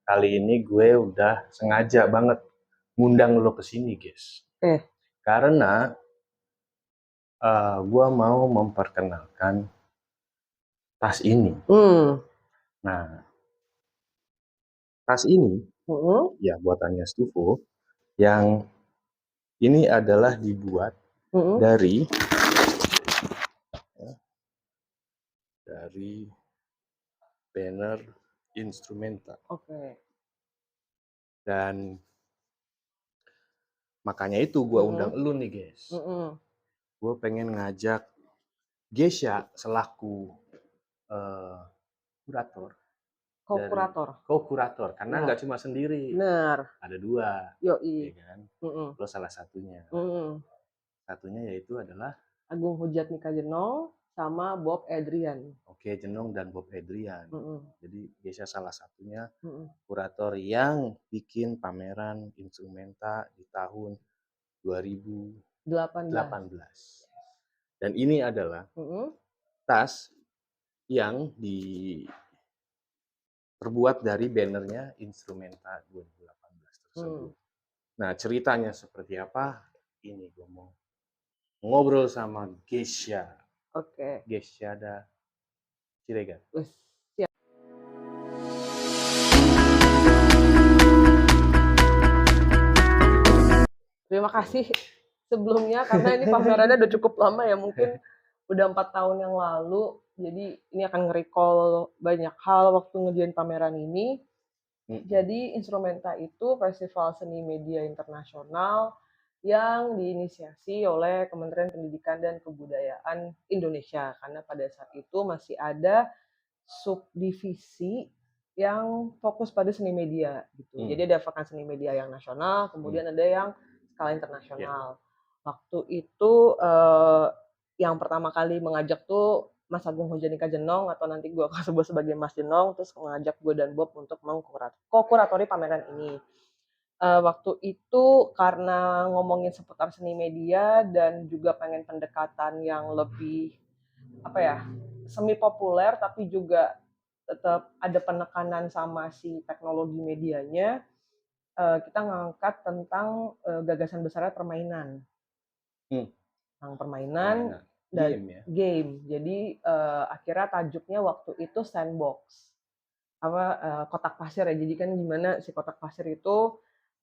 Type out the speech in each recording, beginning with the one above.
kali ini gue udah sengaja banget ngundang lo ke sini, guys. Karena gue mau memperkenalkan tas ini. Nah, tas ini ya buatannya Stufo, yang ini adalah dibuat dari banner Instrumenta. Dan makanya itu gue undang lu nih, guys. Gue pengen ngajak Gesha selaku co-kurator, karena nggak cuma sendiri. Ada dua. Ya kan? Lo salah satunya. Satunya yaitu adalah Agung Hujatnika Jenong sama Bob Adrian. Oke, Jenong dan Bob Adrian. Jadi Gesha salah satunya kurator yang bikin pameran Instrumenta di tahun 2018. Dan ini adalah tas yang terbuat dari bannernya Instrumenta 2018 tersebut. Nah, ceritanya seperti apa? Ini gue mau ngobrol sama Gesha. Gesha Siregar. Terima kasih sebelumnya, karena ini pamerannya udah cukup lama ya, mungkin udah 4 tahun yang lalu. Jadi ini akan nge-recall banyak hal waktu ngerjain pameran ini. Jadi Instrumenta itu festival seni media internasional yang diinisiasi oleh Kementerian Pendidikan dan Kebudayaan Indonesia, karena pada saat itu masih ada subdivisi yang fokus pada seni media gitu. Jadi ada Pekan Seni Media yang nasional, kemudian ada yang skala internasional. Waktu itu yang pertama kali mengajak tuh Mas Agung Hujatnika Jenong, atau nanti gue akan sebut sebagai Mas Jenong, terus mengajak gue dan Bob untuk mengkuratori pameran ini. Waktu itu karena ngomongin seputar seni media dan juga pengen pendekatan yang lebih semi populer, tapi juga tetap ada penekanan sama si teknologi medianya, kita ngangkat tentang gagasan besarnya permainan. Tentang permainan dan game. Jadi akhirnya tajuknya waktu itu sandbox. Kotak pasir ya. Jadi kan gimana si kotak pasir itu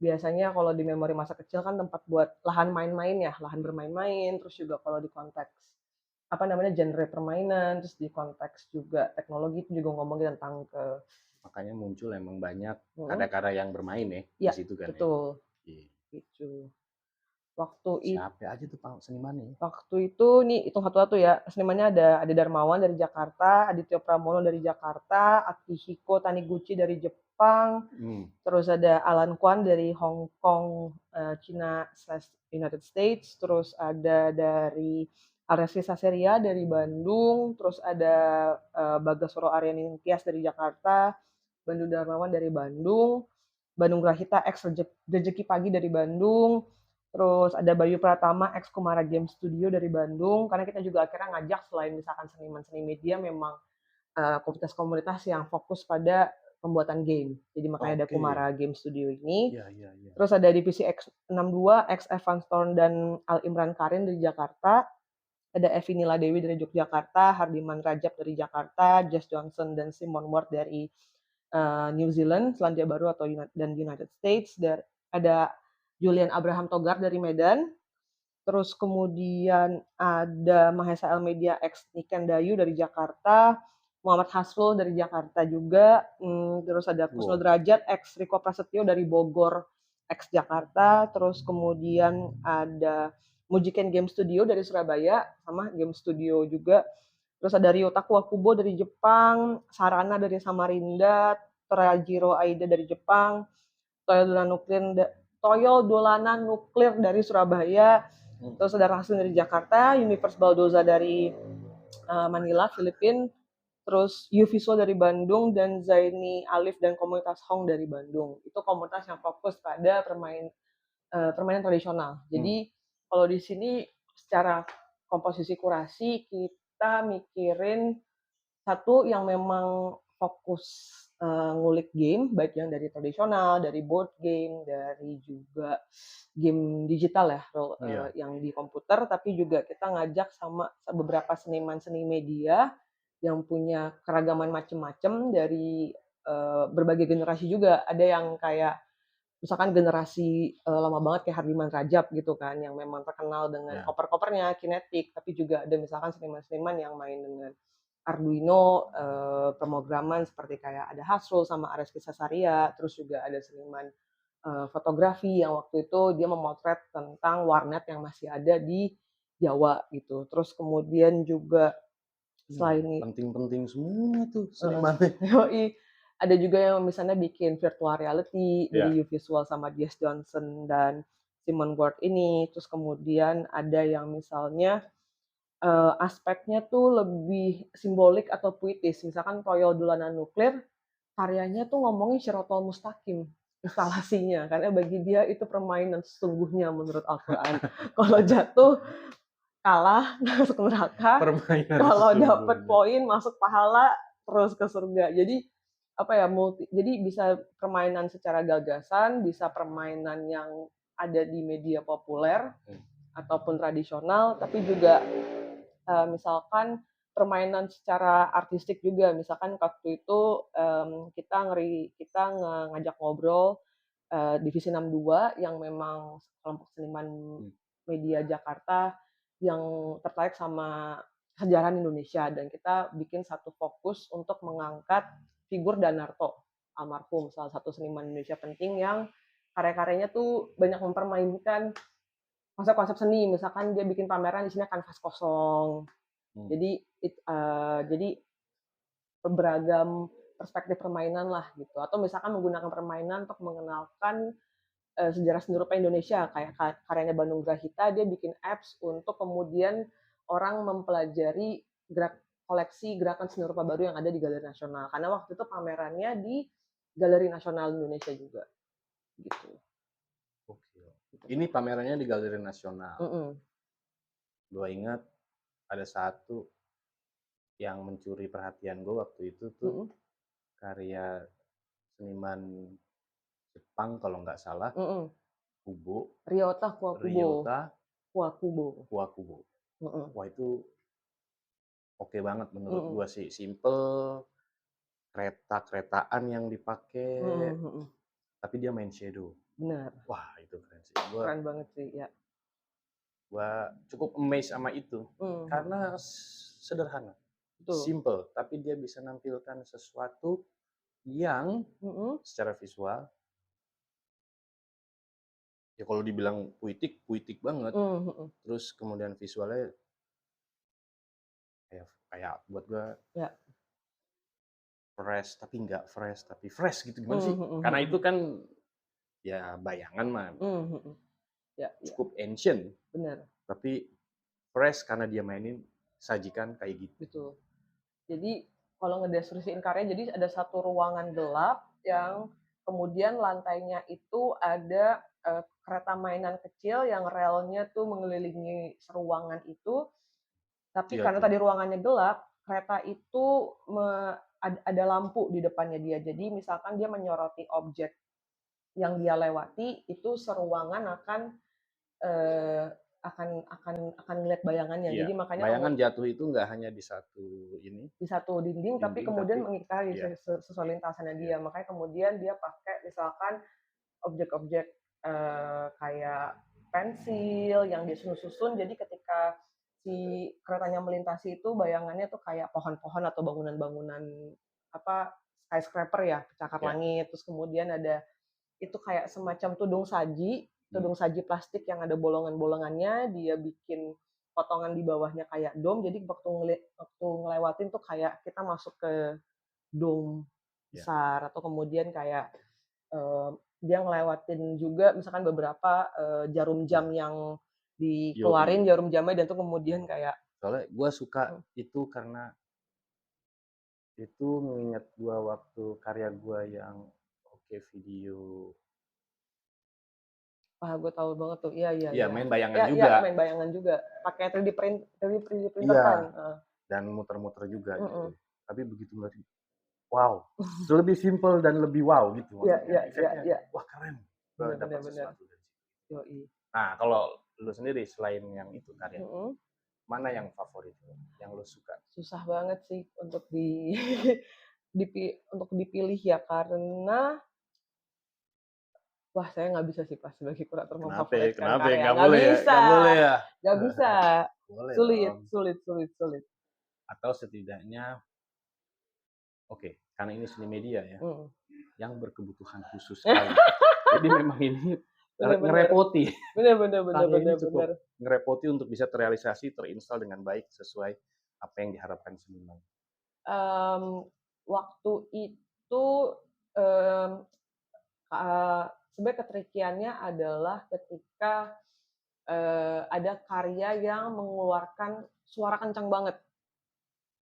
biasanya kalau di memori masa kecil kan tempat buat lahan main-main ya, lahan bermain-main. Terus juga kalau di konteks genre permainan, terus di konteks juga teknologi itu juga ngomongin tentang makanya muncul emang banyak karya-karya yang bermain ya di situ kan. Betul. Gitu. Siapa aja tuh Pak senimannya? Waktu itu nih hitung satu-satu ya. Senimannya ada Darmawan dari Jakarta, Aditya Pramono dari Jakarta, Akihiko Taniguchi dari Jepang, terus ada Alan Kwan dari Hong Kong, China/United States, terus ada dari Aresi Saseria dari Bandung, terus ada Bagaswaro Aryanintias dari Jakarta, Bandu Darmawan dari Bandung, Bandung Grahita X Rejeki Pagi dari Bandung, terus ada Bayu Pratama X Kumara Game Studio dari Bandung, karena kita juga akhirnya ngajak selain misalkan seniman seni media, memang komunitas-komunitas yang fokus pada pembuatan game. Jadi makanya ada Kumara Game Studio ini. Terus ada divisi X62, X Evan Storm dan Al Imran Karin dari Jakarta. Ada Evi Nila Dewi dari Yogyakarta, Hardiman Rajab dari Jakarta, Jess Johnson dan Simon Ward dari New Zealand, Selandia Baru dan United States. Ada Julian Abraham Togar dari Medan. Terus kemudian ada Mahesa Elmedia X Niken Dayu dari Jakarta, Muhammad Hasrul dari Jakarta juga. Terus ada Kusno Derajat X Riko Prasetyo dari Bogor X Jakarta. Terus kemudian ada Mujiken Game Studio dari Surabaya, sama Game Studio juga. Terus ada Ryota Kubo dari Jepang, Sarana dari Samarinda, Torajiro Aida dari Jepang, Toyo Dolana Nuklir dari Surabaya, terus ada Rasul dari Jakarta, Universe Baldoza dari Manila, Filipina, terus Uvisual dari Bandung, dan Zaini Alif dan komunitas Hong dari Bandung. Itu komunitas yang fokus pada permainan tradisional. Jadi kalau di sini secara komposisi kurasi kita mikirin satu yang memang fokus ngulik game, baik yang dari tradisional, dari board game, dari juga game digital ya, Iya. yang di komputer, tapi juga kita ngajak sama beberapa seniman seni media yang punya keragaman macem-macem dari, berbagai generasi juga. Ada yang kayak misalkan generasi, lama banget kayak Hardiman Rajab gitu kan, yang memang terkenal dengan Ya. koper-kopernya, kinetik, tapi juga ada misalkan seniman-seniman yang main dengan Arduino, pemrograman seperti kayak ada Hasrul sama Areski Sasaria, terus juga ada seniman, fotografi yang waktu itu dia memotret tentang warnet yang masih ada di Jawa gitu. Terus kemudian juga selain Penting-penting semua tuh Heeh, senimannya. yoi. Ada juga yang misalnya bikin virtual reality Iya. dari U-Visual sama Dias Johnson dan Simon Ward ini. Terus kemudian ada yang misalnya, aspeknya tuh lebih simbolik atau puitis. Misalkan Toyo Dolanan Nuklir, karyanya tuh ngomongin Shirathol Mustaqim, instalasinya, karena bagi dia itu permainan sesungguhnya menurut Al-Quran. Kalau jatuh, kalah, masuk neraka, Permainan kalau dapet sesungguhnya. poin masuk pahala, terus ke surga. Jadi, apa ya, jadi bisa permainan secara gagasan, bisa permainan yang ada di media populer ataupun tradisional, tapi juga, misalkan permainan secara artistik juga. Misalkan waktu itu, kita ngajak ngobrol, Divisi 62 yang memang kelompok seniman media Jakarta yang tertarik sama sejarah Indonesia, dan kita bikin satu fokus untuk mengangkat figur Danarto, almarhum salah satu seniman Indonesia penting yang karya-karyanya tuh banyak mempermainkan konsep-konsep seni. Misalkan dia bikin pameran isinya kanvas kosong. Hmm. Jadi beragam perspektif permainan lah gitu. Atau misalkan menggunakan permainan untuk mengenalkan sejarah seni rupa Indonesia, kayak karyanya Bandung Grahita, dia bikin apps untuk kemudian orang mempelajari koleksi gerakan seni rupa baru yang ada di Galeri Nasional. Karena waktu itu pamerannya di Galeri Nasional Indonesia juga, gitu. Oke. Ini pamerannya di Galeri Nasional. Mm-mm. Gue ingat ada satu yang mencuri perhatian gue waktu itu tuh Mm-mm. karya seniman Jepang kalau nggak salah, Mm-mm. Kubo, Ryota Kuwakubo. Ryota Kuwakubo. Kuwakubo. Mm-mm. Wah itu oke banget menurut Mm-mm. gue sih, simple, kereta-keretaan yang dipakai, Mm-mm. tapi dia main shadow. Benar, Wah itu keren sih. Gue keren banget sih ya. cukup amazed sama itu Mm-mm. karena sederhana, Betul. simple, tapi dia bisa nampilkan sesuatu yang Mm-mm. secara visual ya kalau dibilang puitik, puitik banget. Mm-mm. Terus kemudian visualnya kayak buat gue Ya. fresh tapi nggak fresh, tapi fresh gitu gimana sih? Karena itu Mm-mm. kan ya bayangan mah Mm-mm. Ya, ya, cukup ancient, benar. tapi fresh karena dia mainin sajikan kayak gitu. Betul. Jadi kalau ngedeskripsiin karya, jadi ada satu ruangan gelap yang kemudian lantainya itu ada kereta mainan kecil yang relnya tuh mengelilingi ruangan itu. Tapi Iya karena tuh. tadi ruangannya gelap, kereta itu ada lampu di depannya dia. Jadi misalkan dia menyoroti objek yang dia lewati, itu seruangan eh, akan ngeliat bayangannya. Iya, Jadi makanya bayangan jatuh itu nggak hanya di satu ini, di satu dinding, tapi dinding, kemudian tapi mengitari iya, sesuai lintasannya iya, dia. Makanya kemudian dia pakai misalkan objek-objek kayak pensil yang disusun-susun. Jadi ketika si keretanya melintasi itu bayangannya tuh kayak pohon-pohon atau bangunan-bangunan apa skyscraper ya, pencakar iya. langit. Terus kemudian ada itu kayak semacam tudung saji plastik yang ada bolongan-bolongannya, dia bikin potongan di bawahnya kayak dom, jadi waktu ngelewatin tuh kayak kita masuk ke dom Ya. besar. Atau kemudian kayak dia ngelewatin juga misalkan beberapa jarum jam yang dikeluarin Yoi. jarum jamnya, dan tuh kemudian kayak Soalnya gue suka itu karena itu mengingat gue waktu karya gue yang oke video. wah gue tahu banget tuh, iya iya Iya, iya, main bayangan ya iya juga. main bayangan juga pakai 3D printer Iya, kan. dan muter-muter juga gitu. Mm-mm. Tapi begitu ngeliat, wow, lebih simpel dan lebih wow gitu Iya maksudnya. iya iya Efeknya, iya. wah keren, Bener bener dapat bener. sesuatu dari situ. Yoi. Nah, kalau lu sendiri selain yang itu karya, Mhm. mana yang favorit lu, yang lu suka? Susah banget sih untuk untuk dipilih ya, karena wah saya nggak bisa sih Pak sebagai kurator Kenapa ya? memfavoritkan Kenapa ya? karya, Nggak nggak boleh ya? bisa Nggak boleh ya? nggak bisa, Boleh sulit dong. sulit sulit sulit. Atau setidaknya, oke, karena ini seni media ya, Mhm. yang berkebutuhan khusus sekali. Jadi memang ini Bener bener. ngerepoti. Bener bener bener Karya ini bener bener. cukup ngerepoti untuk bisa terrealisasi, terinstall dengan baik sesuai apa yang diharapkan seniman. Mmm, waktu itu, mmm, sebenarnya ketrikiannya adalah ketika, ada karya yang mengeluarkan suara kencang banget.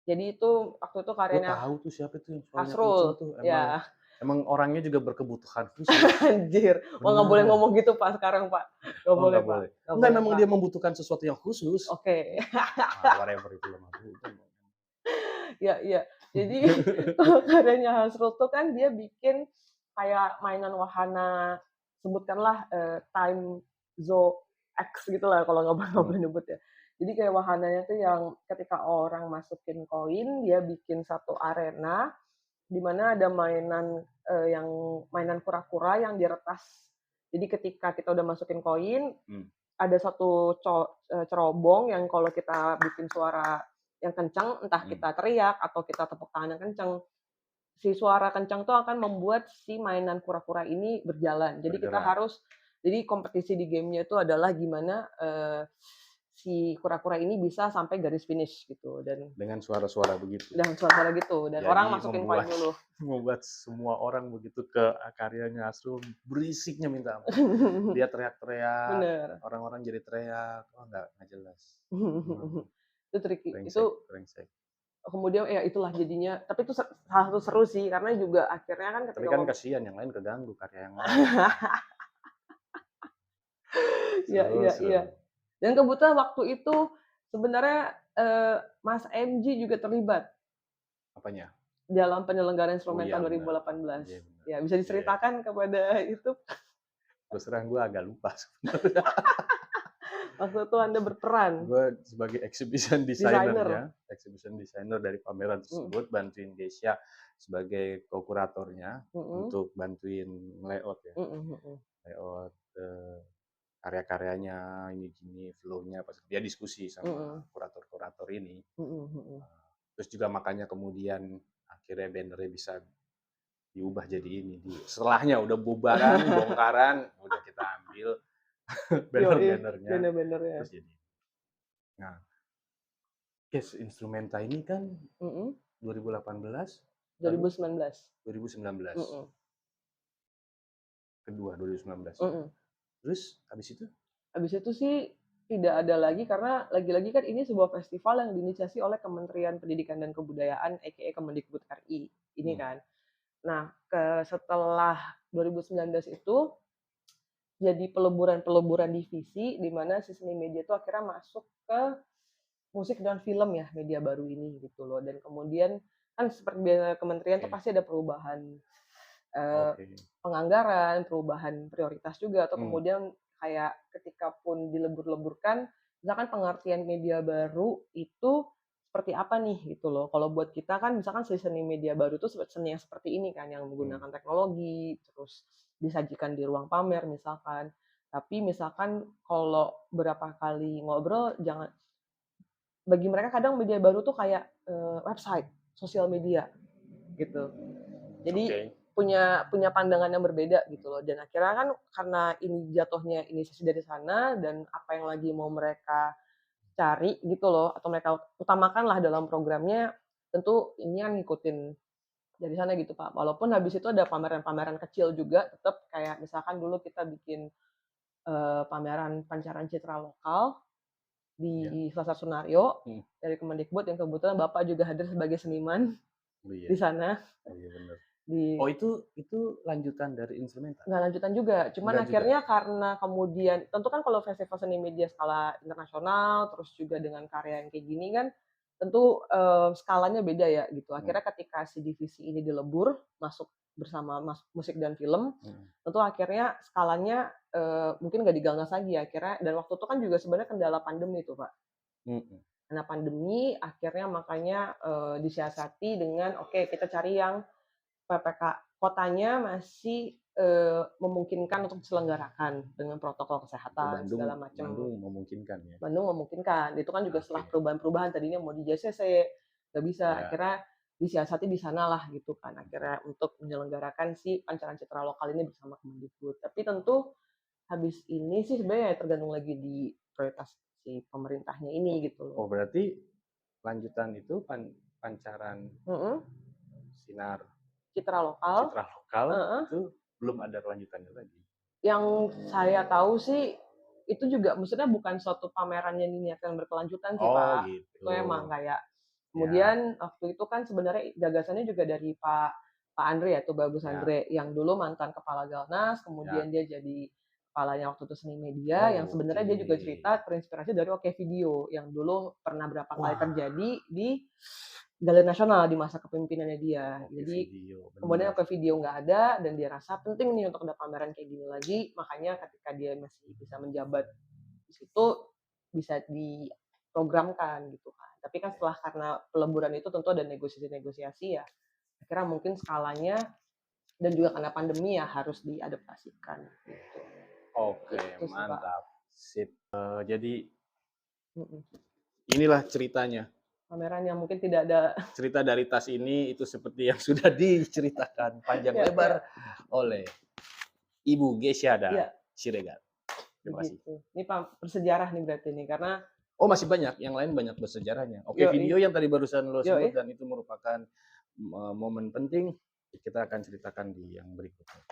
Jadi itu waktu itu Gue karyanya tahu tuh siapa tuh yang suaranya kenceng Hasrul, tuh, emang ya. emang orangnya juga berkebutuhan khusus. Anjir, wah nggak boleh Bener. ngomong gitu Pak sekarang Pak, nggak Oh, boleh nggak Pak, boleh. nggak Enggak, boleh memang Pak. dia membutuhkan sesuatu yang khusus. Oke. Ah, whatever itu mah. Iya iya. Jadi kalau karyanya Hasrul tuh kan dia bikin kayak mainan wahana, sebutkanlah, Time Zoo X gitulah kalau nggak Hmm. boleh nyebut ya. Jadi kayak wahananya tuh yang ketika orang masukin koin, dia bikin satu arena, di mana ada mainan, yang mainan kura-kura yang diretas. Jadi ketika kita udah masukin koin, Hmm. ada satu cerobong yang kalau kita bikin suara yang kencang, entah Hmm. kita teriak atau kita tepuk tangan yang kencang, si suara kencang tuh akan membuat si mainan kura-kura ini berjalan. Jadi kita Bergerak harus jadi kompetisi di game-nya itu adalah gimana, si kura-kura ini bisa sampai garis finish gitu dengan suara-suara begitu. dan suara-suara gitu dan orang Jadi masukin koin dulu. membuat semua orang begitu ke karyanya Asrul berisiknya minta ampun. Dia teriak-teriak, Bener. orang-orang jadi teriak, wah nggak jelas. Emang Itu tricky, itu brengsek, brengsek. kemudian ya itulah jadinya, tapi itu salah satu seru sih karena juga akhirnya kan Tapi ketika kan kasihan yang lain keganggu karya yang lain. iya Seru, iya iya. seru. Dan kebetulan waktu itu sebenarnya, Mas MJ juga terlibat Apanya? dalam penyelenggaraan Oh iya instrumental benar. 2018. Iya benar. Ya bisa Iya. diceritakan kepada itu? Terus terang gue agak lupa sebenarnya. Waktu itu Anda berperan, Gue sebagai exhibition desainer. designer dari pameran Mhm tersebut, bantuin Desya sebagai co-kuratornya mhm untuk bantuin layout ya, mhm mhm layout karya-karyanya, ini gini, flow-nya, pas dia diskusi sama mhm kurator-kurator ini. mhm mhm. Terus juga makanya kemudian akhirnya bannernya bisa diubah jadi ini. Setelahnya udah bubaran, bongkaran, udah kita ambil Yoi, banner-bannernya, bener-bener ya. terus jadi. Nah, case instrumenta ini kan Mhm, 2018, lalu 2019. 2019, Mhm kedua 2019 ya. mhm. Terus habis itu? Habis itu sih tidak ada lagi karena lagi-lagi kan ini sebuah festival yang diinisiasi oleh Kementerian Pendidikan dan Kebudayaan aka Kemendikbud RI, ini Hmm. kan. Nah, setelah 2019 itu jadi peleburan-peleburan divisi di mana si seni media itu akhirnya masuk ke musik dan film ya, media baru ini gitu loh. Dan kemudian kan seperti biasa kementerian tuh Oke, pasti ada perubahan, eee, oke. penganggaran, perubahan prioritas juga atau Hmm. kemudian kayak ketika pun dilebur-leburkan, misalkan pengertian media baru itu seperti apa nih gitu loh. Kalau buat kita kan misalkan seni media baru itu seni yang seperti ini kan, yang Hmm. menggunakan teknologi, terus disajikan di ruang pamer misalkan. Tapi misalkan kalau berapa kali ngobrol bagi mereka kadang media baru tuh kayak, website, sosial media, gitu. Jadi Oke. punya punya pandangan yang berbeda gitu loh dan akhirnya kan karena ini jatuhnya inisiasi dari sana dan apa yang lagi mau mereka cari gitu loh atau mereka utamakan lah dalam programnya, tentu ini kan ngikutin dari sana gitu, Pak. Walaupun habis itu ada pameran-pameran kecil juga tetap kayak misalkan dulu kita bikin, pameran pancaran citra lokal Ya. di Selasar Sunario Hmm. dari Kemendikbud yang kebetulan Bapak juga hadir sebagai seniman Oh iya. di sana, Oh iya benar. di Oh itu lanjutan dari instrumenta? nggak lanjutan juga, cuman Enggak juga. akhirnya karena kemudian tentu kan kalau festival seni media skala internasional, terus juga dengan karya yang kayak gini kan, tentu, skalanya beda ya gitu. Mhm, Akhirnya ketika si divisi ini dilebur, masuk bersama musik dan film, mhm, tentu akhirnya skalanya, mungkin nggak digagas lagi akhirnya dan waktu itu kan juga sebenarnya kendala pandemi tuh, Pak. mhm. Karena pandemi akhirnya makanya, disiasati dengan, oke kita cari yang PPK kotanya masih, memungkinkan untuk diselenggarakan dengan protokol Oh, kesehatan Bandung segala macam. Bandung memungkinkan ya? Bandung memungkinkan, itu kan juga setelah Oke, perubahan-perubahan tadinya mau di JCC, nggak bisa, ya. akhirnya disiasati di sanalah gitu kan, akhirnya untuk menyelenggarakan si Pancaran Citra Lokal ini bersama Kemendikbud. Tapi tentu habis ini sih sebenarnya tergantung lagi di prioritas si pemerintahnya ini gitu loh. Oh, berarti lanjutan itu pancaran Mhm, sinar citra lokal, citra lokal heeh. itu belum ada kelanjutannya lagi? Yang saya tahu sih, itu juga maksudnya bukan suatu pameran yang diniatkan berkelanjutan sih, Oh, Pak. Itu gitu. emang kayak Ya, kemudian waktu itu kan sebenarnya gagasannya juga dari Pak Andre ya, tuh Bagus ya, Andre, yang dulu mantan kepala Galnas, ya. kemudian dia jadi kepalanya waktu itu Seni Media, yang Oh, sebenarnya oke. dia juga cerita terinspirasi dari Oke Video, yang dulu pernah berapa kali Wah, terjadi di Galeri Nasional di masa kepemimpinannya dia. oke Jadi video, kemudian bener. ke video nggak ada dan dia rasa penting nih untuk ada pameran kayak gini lagi, makanya ketika dia masih bisa menjabat di situ, bisa diprogramkan gitu kan. Tapi kan setelah karena peleburan itu tentu ada negosiasi-negosiasi ya, akhirnya mungkin skalanya dan juga karena pandemi ya harus diadaptasikan gitu. Oke, Itu sih, Pak. mantap. Sip. Jadi Mhm. inilah ceritanya. Pameran yang mungkin tidak ada Cerita dari tas ini itu seperti yang sudah diceritakan panjang ya ya, lebar oleh Ibu Gesyada iya Siregar. Terima kasih. begitu. Ini bersejarah nih berarti nih karena Oh, masih banyak, yang lain banyak bersejarahnya. Oke, yoi video yang tadi barusan lo sebut yoi. dan itu merupakan momen penting, kita akan ceritakan di yang berikutnya.